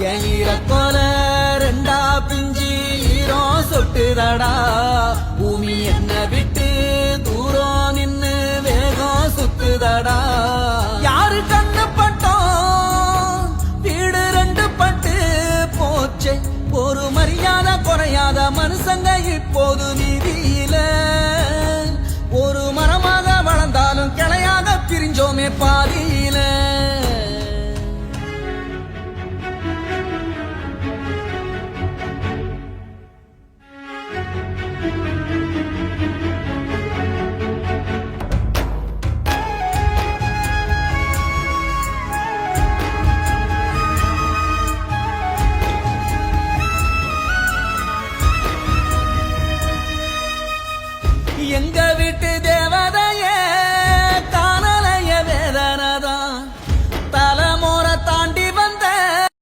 என் ஈரக்கோல ரெண்டா பிஞ்சி ஈரோ சொட்டுதடா. பூமி என்ன விட்டு தூரம் நின்னு வேகம் சுத்துதடா.